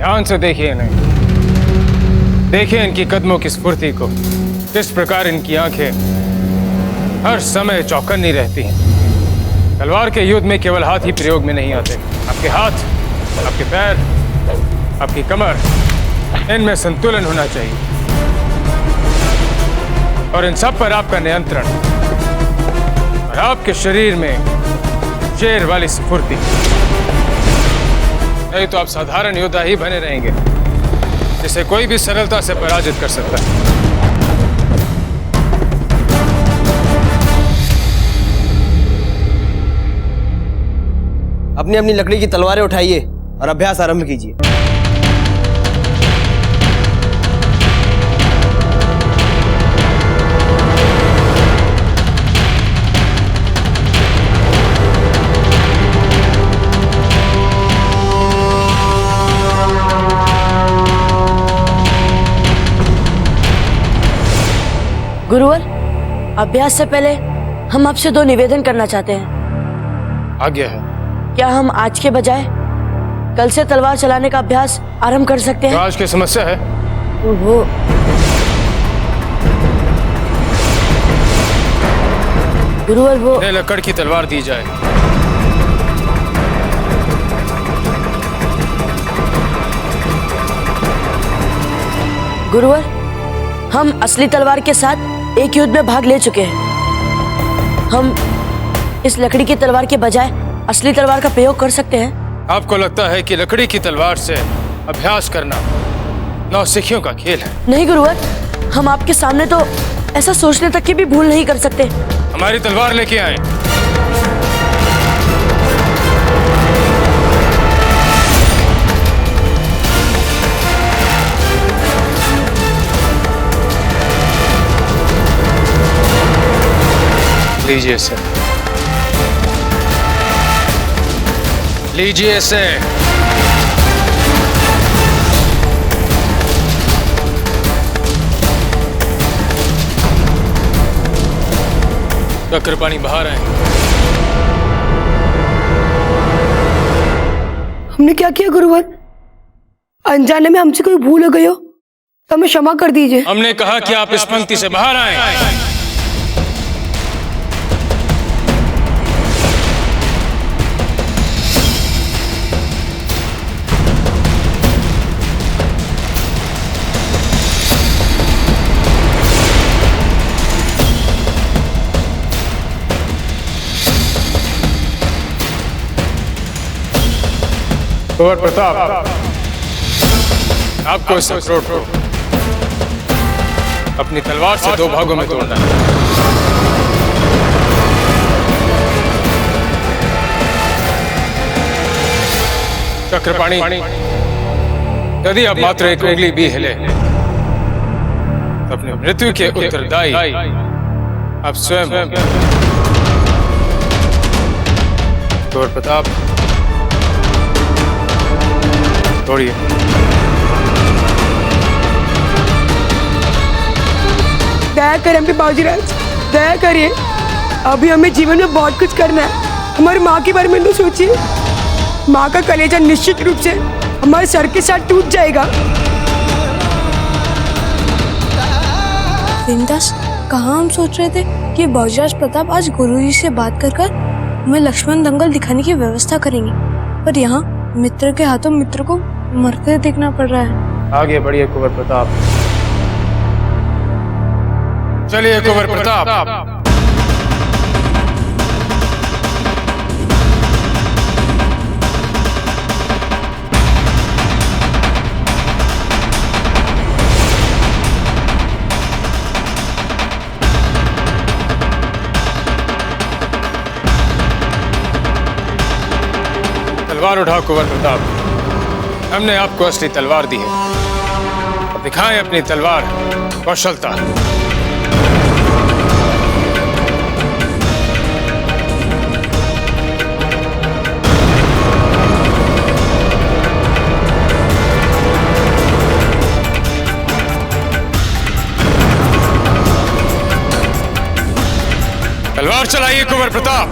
ध्यान से देखिए इन्हें, देखिए इनकी कदमों की स्फूर्ति को, किस प्रकार इनकी आंखें हर समय चौकन्नी रहती हैं। तलवार के युद्ध में केवल हाथ ही प्रयोग में नहीं आते, आपके हाथ, आपके पैर, आपकी कमर, इनमें संतुलन होना चाहिए और इन सब पर आपका नियंत्रण और आपके शरीर में शेर वाली स्फूर्ति। नहीं तो आप साधारण योद्धा ही बने रहेंगे जिसे कोई भी सरलता से पराजित कर सकता है। अपनी अपनी लकड़ी की तलवारें उठाइए और अभ्यास आरंभ कीजिए। गुरुवर, अभ्यास से पहले हम आपसे दो निवेदन करना चाहते हैं। आज्ञा है। क्या हम आज के बजाय कल से तलवार चलाने का अभ्यास आरंभ कर सकते हैं? तो आज की समस्या है वो गुरुवर, वो लकड़ की तलवार दी जाए। गुरुवर, हम असली तलवार के साथ एक युद्ध में भाग ले चुके हैं। हम इस लकड़ी की तलवार के बजाय असली तलवार का प्रयोग कर सकते हैं। आपको लगता है कि लकड़ी की तलवार से अभ्यास करना नौसिखियों का खेल है? नहीं गुरुवर, हम आपके सामने तो ऐसा सोचने तक की भी भूल नहीं कर सकते। हमारी तलवार लेके आए। लीजिए इसे, लीजिए इसे। चक्रपाणी बाहर आए। हमने क्या किया गुरुवर? अनजाने में हमसे कोई भूल हो गई हो तो हमें क्षमा कर दीजिए। हमने कहा कि आप इस पंक्ति से बाहर आए। कुंवर प्रताप, आपको इस अखरोट को अपनी तलवार से दो भागों में तोड़ना है। चक्रपाणी, यदि आप मात्र एक उंगली भी हिले तो अपनी मृत्यु के उत्तरदायी आप स्वयं होंगे। कुंवर प्रताप, तोड़िए। दया करें हम पे बाबूजीराज, दया करिए। अभी हमें जीवन में बहुत कुछ करना है। हमारी माँ के बारे में तो सोचिए। माँ का कलेजा निश्चित रूप से हमारे सर के साथ टूट जाएगा। विंदास, कहाँ हम सोच रहे थे कि बाबूजीराज प्रताप आज गुरुजी से बात कर कर हमें लक्ष्मण दंगल दिखाने की व्यवस्था करेंगे, पर यहाँ मित्र के हाथों मित्र को मरते देखना पड़ रहा है। आगे बढ़िए कुंवर प्रताप। चलिए कुंवर प्रताप। तलवार उठाओ कुंवर प्रताप। हमने आपको असली तलवार दी है, अब दिखाएं अपनी तलवार कौशलता। तलवार चलाइए कुंवर प्रताप।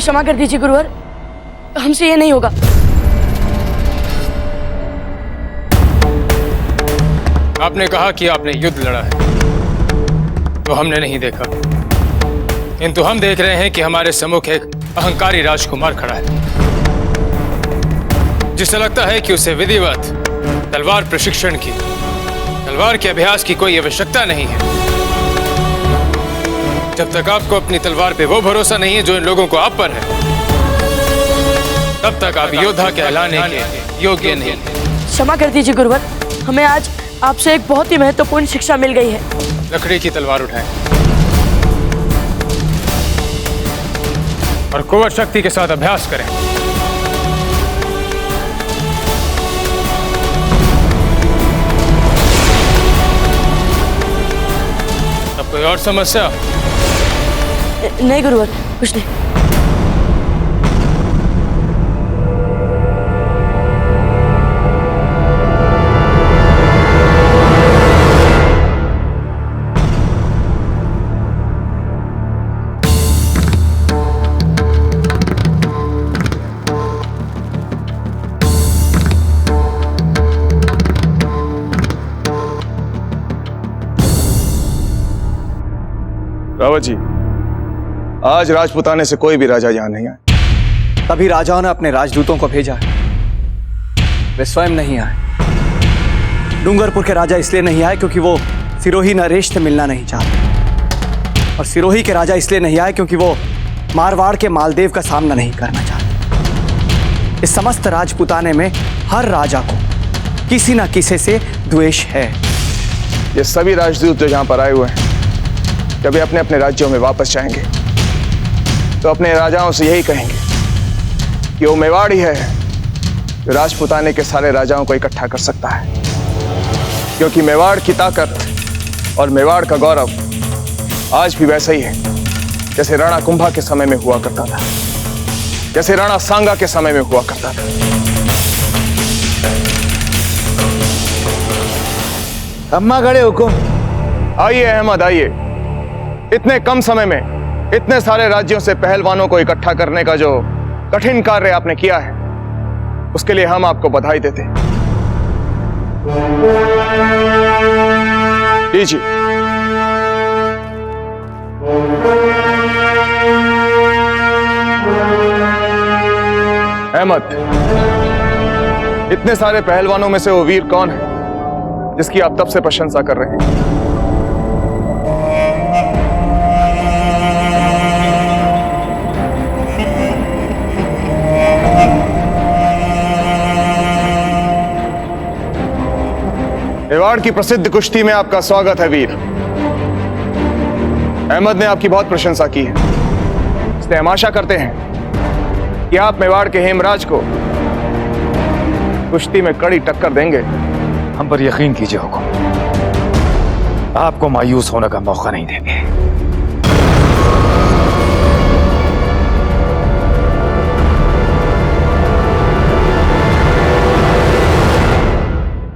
क्षमा कर दीजिए गुरुवर, हमसे ये नहीं होगा। आपने कहा कि आपने युद्ध लड़ा है, तो हमने नहीं देखा, किंतु हम देख रहे हैं कि हमारे सम्मुख एक अहंकारी राजकुमार खड़ा है, जिसे लगता है कि उसे विधिवत तलवार प्रशिक्षण की, तलवार के अभ्यास की कोई आवश्यकता नहीं है। जब तक आपको अपनी तलवार पे वो भरोसा नहीं है जो इन लोगों को आप पर है, तब तक आप योद्धा कहलाने के योग्य नहीं। क्षमा कर दीजिए गुरुवर, हमें आज आपसे एक बहुत ही महत्वपूर्ण शिक्षा मिल गई है। लकड़ी की तलवार उठाएं और कुंवर शक्ति के साथ अभ्यास करें। अब कोई और समस्या? नहीं गुरुवर, कुछ नहीं। रावत जी, आज राजपुताने से कोई भी राजा यहाँ नहीं आए। तभी राजाओं ने अपने राजदूतों को भेजा है, वे स्वयं नहीं आए। डूंगरपुर के राजा इसलिए नहीं आए क्योंकि वो सिरोही नरेश से मिलना नहीं चाहते, और सिरोही के राजा इसलिए नहीं आए क्योंकि वो मारवाड़ के मालदेव का सामना नहीं करना चाहते। इस समस्त राजपुताने में हर राजा को किसी न किसी से द्वेष है। ये सभी राजदूत जो यहाँ पर आए हुए हैं, जब वे अपने अपने राज्यों में वापस जाएंगे तो अपने राजाओं से यही कहेंगे कि वो मेवाड़ ही है जो राजपुताने के सारे राजाओं को इकट्ठा कर सकता है, क्योंकि मेवाड़ की ताकत और मेवाड़ का गौरव आज भी वैसा ही है जैसे राणा कुंभा के समय में हुआ करता था, जैसे राणा सांगा के समय में हुआ करता था। अम्मा गड़े हुकुम। आइए अहमद, आइए। इतने कम समय में इतने सारे राज्यों से पहलवानों को इकट्ठा करने का जो कठिन कार्य आपने किया है, उसके लिए हम आपको बधाई देते हैं। लीजिए। अहमद, इतने सारे पहलवानों में से वो वीर कौन है जिसकी आप तब से प्रशंसा कर रहे हैं? मेवाड़ की प्रसिद्ध कुश्ती में आपका स्वागत है वीर। अहमद ने आपकी बहुत प्रशंसा की है, इसलिए हम आशा करते हैं कि आप मेवाड़ के हेमराज को कुश्ती में कड़ी टक्कर देंगे। हम पर यकीन कीजिए हुकुम, आपको मायूस होने का मौका नहीं देंगे।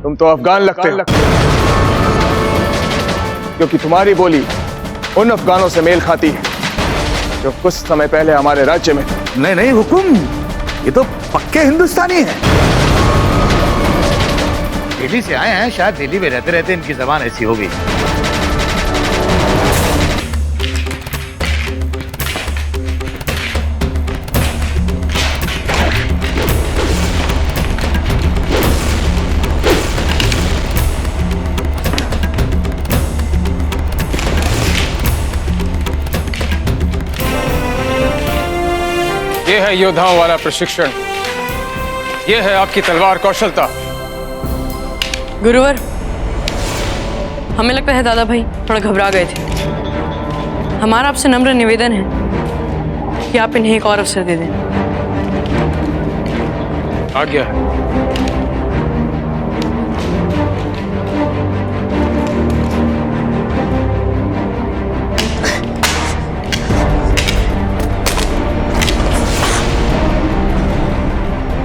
तुम तो अफगान लगते हो, क्योंकि तुम्हारी बोली उन अफगानों से मेल खाती है जो कुछ समय पहले हमारे राज्य में थे। नहीं नहीं हुकुम, ये तो पक्के हिंदुस्तानी हैं। दिल्ली से आए हैं, शायद दिल्ली में रहते रहते इनकी जबान ऐसी होगी। ये है योद्धाओं वाला प्रशिक्षण, ये है आपकी तलवार कौशलता। गुरुवर, हमें लगता है दादा भाई थोड़ा घबरा गए थे। हमारा आपसे नम्र निवेदन है कि आप इन्हें एक और अवसर दे दें। आज्ञा है।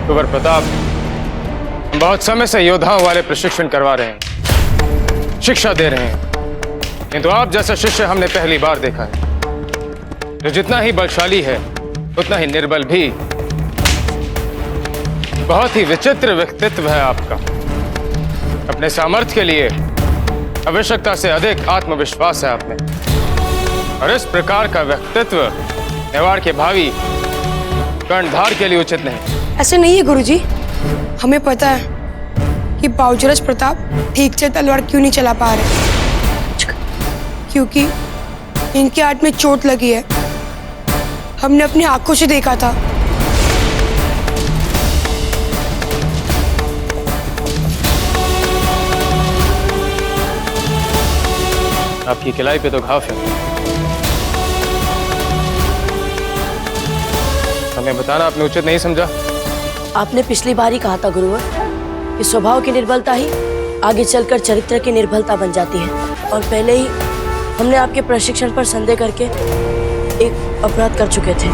कुंवर प्रताप, हम बहुत समय से योद्धाओं वाले प्रशिक्षण करवा रहे हैं, शिक्षा दे रहे हैं, किंतु आप जैसा शिष्य हमने पहली बार देखा है, जो जितना ही बलशाली है उतना ही निर्बल भी। बहुत ही विचित्र व्यक्तित्व है आपका। अपने सामर्थ्य के लिए आवश्यकता से अधिक आत्मविश्वास है आप में, और इस प्रकार का व्यक्तित्व मेवाड़ के भावी कर्णधार के लिए उचित नहीं। ऐसे नहीं है गुरुजी, हमें पता है कि बाबूराज प्रताप ठीक से तलवार क्यों नहीं चला पा रहे, क्योंकि इनके हाथ में चोट लगी है। हमने अपनी आंखों से देखा था। आपकी किलाई पे तो घाव है, हमें बताना आपने उचित नहीं समझा। आपने पिछली बार ही कहा था गुरुवर कि स्वभाव की निर्बलता ही आगे चलकर चरित्र की निर्बलता बन जाती है, और पहले ही हमने आपके प्रशिक्षण पर संदेह करके एक अपराध कर चुके थे।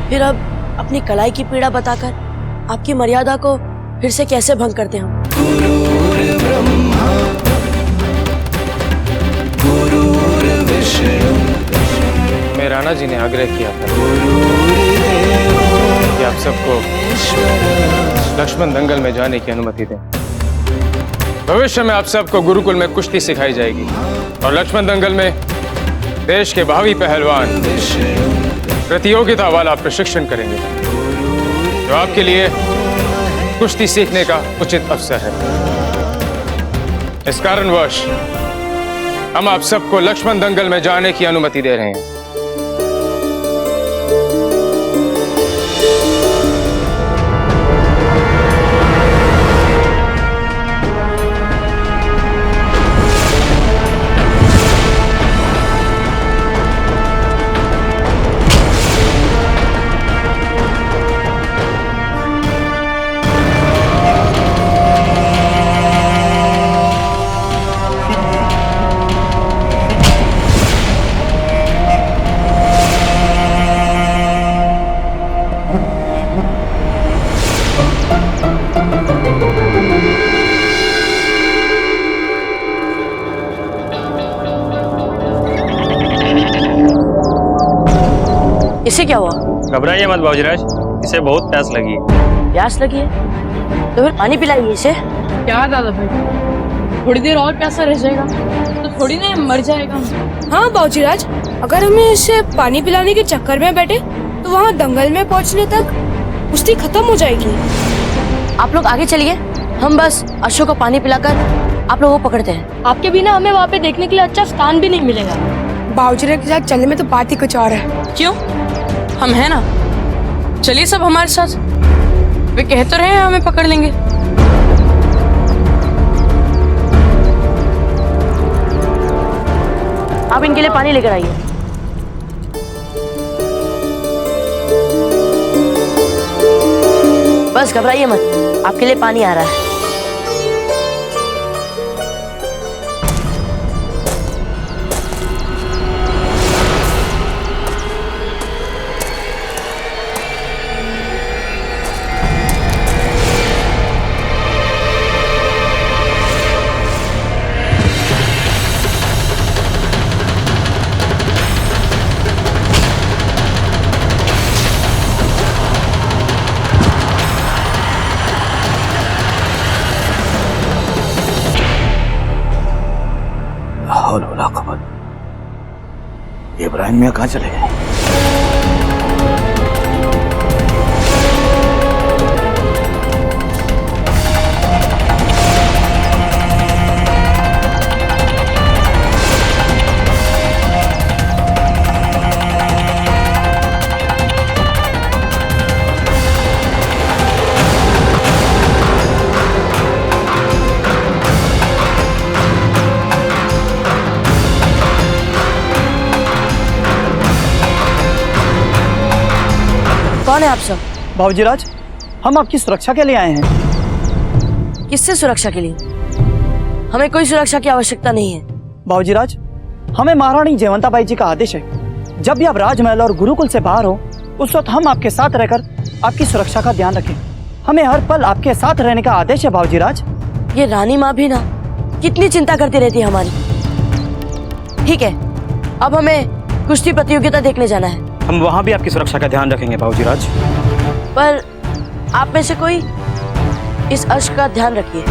फिर अब अपनी कलाई की पीड़ा बताकर आपकी मर्यादा को फिर से कैसे भंग करते हम? मैं राणा जी ने आग्रह किया था कि आप सबको लक्ष्मण दंगल में जाने की अनुमति दें। भविष्य में आप सबको गुरुकुल में कुश्ती सिखाई जाएगी, और लक्ष्मण दंगल में देश के भावी पहलवान प्रतियोगिता वाला प्रशिक्षण करेंगे, जो आपके लिए कुश्ती सीखने का उचित अवसर है। इस कारणवश हम आप सबको लक्ष्मण दंगल में जाने की अनुमति दे रहे हैं। इसे क्या हुआ? घबराइए मत बाबूराज, इसे बहुत प्यास लगी है। प्यास लगी है तो फिर पानी पिलाइए इसे। क्या दादा भाई, थोड़ी देर और प्यासा रह जाएगा तो थोड़ी ना मर जाएगा। हाँ बाबूराज, अगर हमें इसे पानी पिलाने के चक्कर में बैठे तो वहाँ दंगल में पहुँचने तक कुश्ती खत्म हो जाएगी। आप लोग आगे चलिए, हम बस अशोक को पानी पिलाकर आप लोगों को पकड़ते हैं। आपके बिना हमें वहाँ पे देखने के लिए अच्छा स्थान भी नहीं मिलेगा। बाबूराज के साथ चलने में तो बात ही कुछ और है। क्यों? हम हैं ना, चलिए सब हमारे साथ। वे कह तो रहे हैं हमें पकड़ लेंगे। आप इनके लिए पानी लेकर आइए। बस घबराइए मत, आपके लिए पानी आ रहा है। इब्राहिम मियां कहाँ चले गए? कौन है आप सब? बाबूजीराज, हम आपकी सुरक्षा के लिए आए हैं। किससे सुरक्षा के लिए? हमें कोई सुरक्षा की आवश्यकता नहीं है। बाबूजीराज, हमें महारानी जयवंताबाई जी का आदेश है, जब भी आप राजमहल और गुरुकुल से बाहर हो उस वक्त हम आपके साथ रहकर आपकी सुरक्षा का ध्यान रखें। हमें हर पल आपके साथ रहने का आदेश है बाबूजीराज। ये रानी माँ भी ना कितनी चिंता करती रहती है हमारी। ठीक है, अब हमें कुश्ती प्रतियोगिता देखने जाना है। हम वहां भी आपकी सुरक्षा का ध्यान रखेंगे बाबूजी राज। पर आप में से कोई इस अश्क का ध्यान रखिए।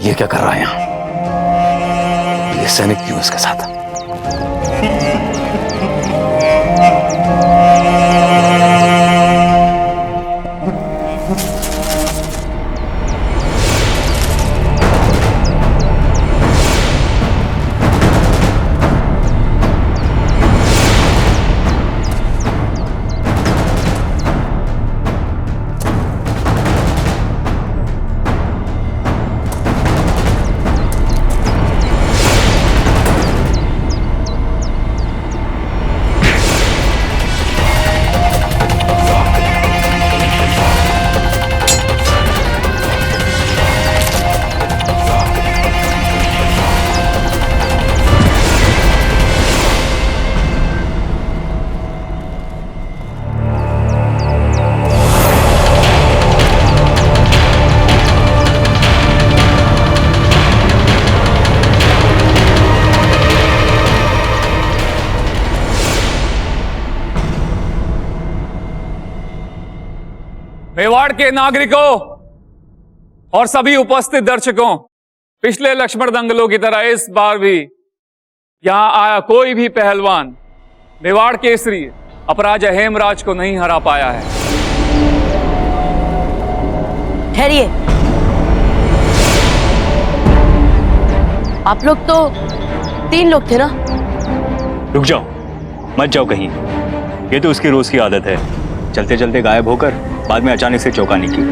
ये क्या कर रहा है यहाँ? ये सैनिक क्यों इसके साथ? मेवाड़ के नागरिकों और सभी उपस्थित दर्शकों, पिछले लक्ष्मण दंगलों की तरह इस बार भी यहां आया कोई भी पहलवान मेवाड़ केसरी अपराजय हेमराज को नहीं हरा पाया है। ठहरिए, आप लोग तो 3 लोग थे ना? रुक जाओ, मत जाओ कहीं। ये तो उसकी रोज की आदत है, चलते चलते गायब होकर बाद में अचानक से चौंकाने की।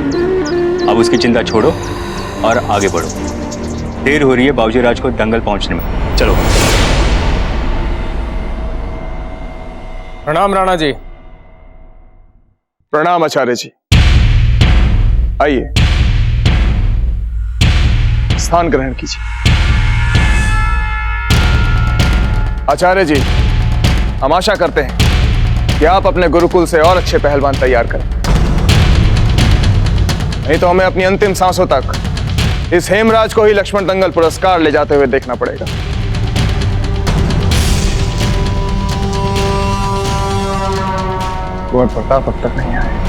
अब उसकी चिंता छोड़ो और आगे बढ़ो। देर हो रही है बाबूजी राज को दंगल पहुंचने में। चलो। प्रणाम राणा जी। प्रणाम आचार्य जी। आइए, स्थान ग्रहण कीजिए। आचार्य जी, हम आशा करते हैं कि आप अपने गुरुकुल से और अच्छे पहलवान तैयार करें, नहीं तो हमें अपनी अंतिम सांसों तक इस हेमराज को ही लक्ष्मण दंगल पुरस्कार ले जाते हुए देखना पड़ेगा। कुंवर प्रताप अब तक नहीं आए।